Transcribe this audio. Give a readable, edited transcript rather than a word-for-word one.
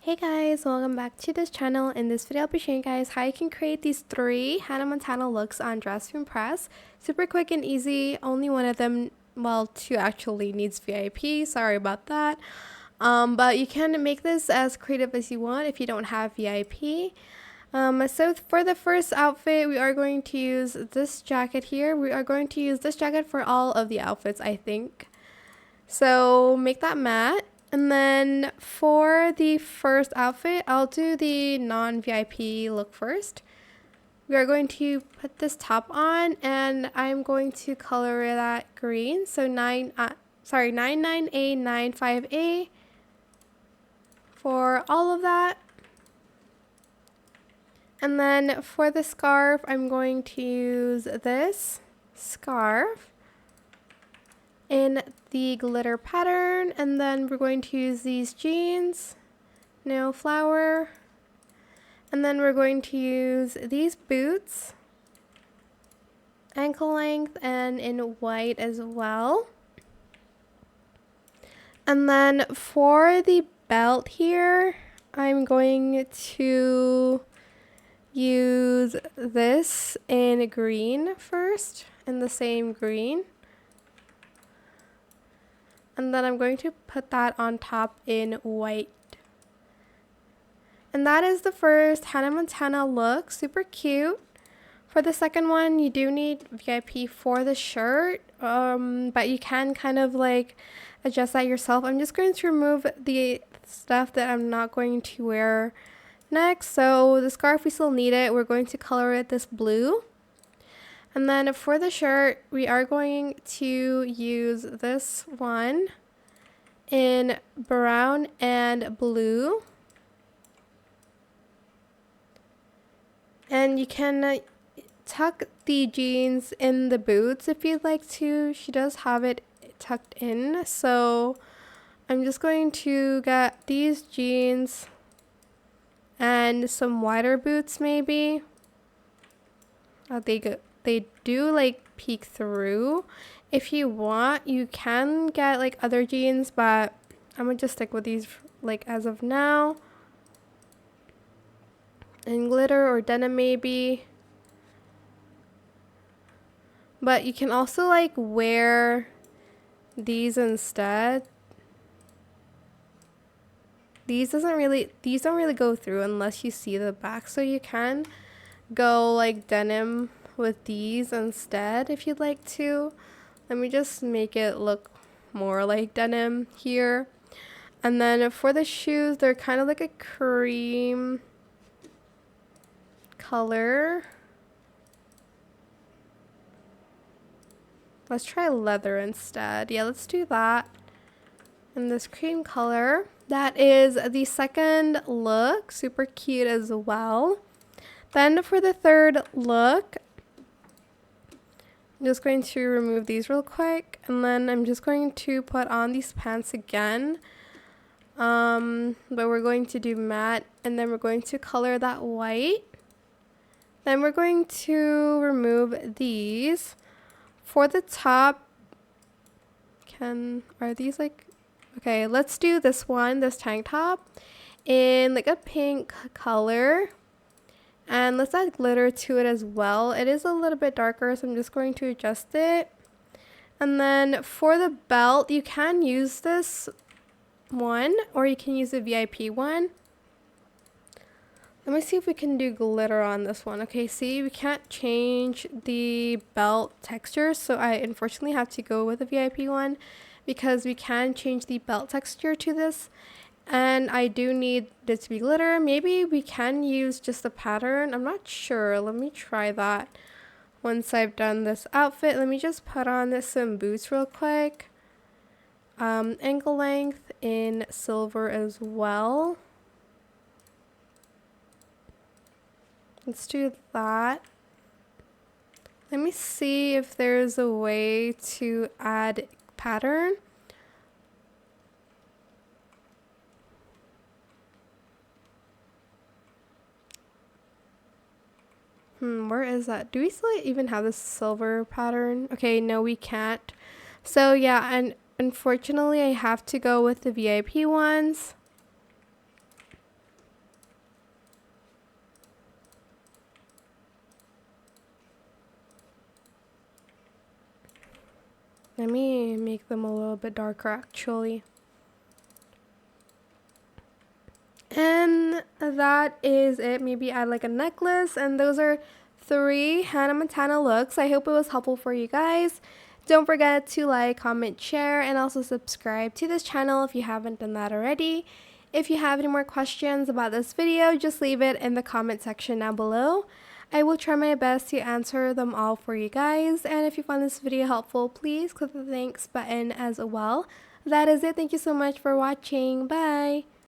Hey guys, welcome back to this channel. In this video, I'll be showing you guys how you can create these 3 Hannah Montana looks on Dress to Impress. Super quick and easy. Only one of them, well, 2 actually needs VIP. Sorry about that. But you can make this as creative as you want if you don't have VIP. So for the first outfit, we are going to use this jacket here. We are going to use this jacket for all of the outfits, I think. So make that matte. And then for the first outfit, I'll do the non-VIP look first. We are going to put this top on, and I'm going to color that green. So 99A, 95A for all of that. And then for the scarf, I'm going to use this scarf in the glitter pattern, and then we're going to use these jeans, nail flower, and then we're going to use these boots, ankle length, and in white as well. And then for the belt here, I'm going to use this in green first, in the same green. And then I'm going to put that on top in white. And that is the first Hannah Montana look. Super cute. For the second one, you do need VIP for the shirt. But you can kind of like adjust that yourself. I'm just going to remove the stuff that I'm not going to wear next. So the scarf, we still need it. We're going to color it this blue. And then for the shirt, we are going to use this one in brown and blue. And you can tuck the jeans in the boots if you'd like to. She does have it tucked in. So I'm just going to get these jeans and some wider boots maybe. They do like peek through. If you want, you can get like other jeans, but I'm gonna just stick with these like as of now. And glitter or denim maybe. But you can also like wear these instead. These don't really go through unless you see the back, so you can go like denim with these instead if you'd like to. Let me just make it look more like denim here. And then for the shoes, they're kind of like a cream color. Let's try leather instead. Yeah, let's do that. And this cream color. That is the second look. Super cute as well. Then for the third look, I'm just going to remove these real quick, and then I'm just going to put on these pants again. But we're going to do matte, and then we're going to color that white. Then we're going to remove these. For the top, are these like, okay, let's do this one, this tank top in like a pink color. And let's add glitter to it as well. It is a little bit darker, so I'm just going to adjust it. And then for the belt, you can use this one, or you can use the VIP one. Let me see if we can do glitter on this one. Okay, see, we can't change the belt texture, so I unfortunately have to go with the VIP one because we can change the belt texture to this. And I do need this to be glitter. Maybe we can use just the pattern. I'm not sure. Let me try that once I've done this outfit. Let me just put on some boots real quick. Ankle length in silver as well. Let's do that. Let me see if there's a way to add pattern. Where is that? Do we still even have this silver pattern? Okay, no, we can't. So yeah, and unfortunately I have to go with the VIP ones. Let me make them a little bit darker actually. And that is it. Maybe add like a necklace. And those are 3 Hannah Montana looks. I hope it was helpful for you guys. Don't forget to like, comment, share, and also subscribe to this channel if you haven't done that already. If you have any more questions about this video, just leave it in the comment section down below. I will try my best to answer them all for you guys. And if you found this video helpful, please click the thanks button as well. That is it. Thank you so much for watching. Bye!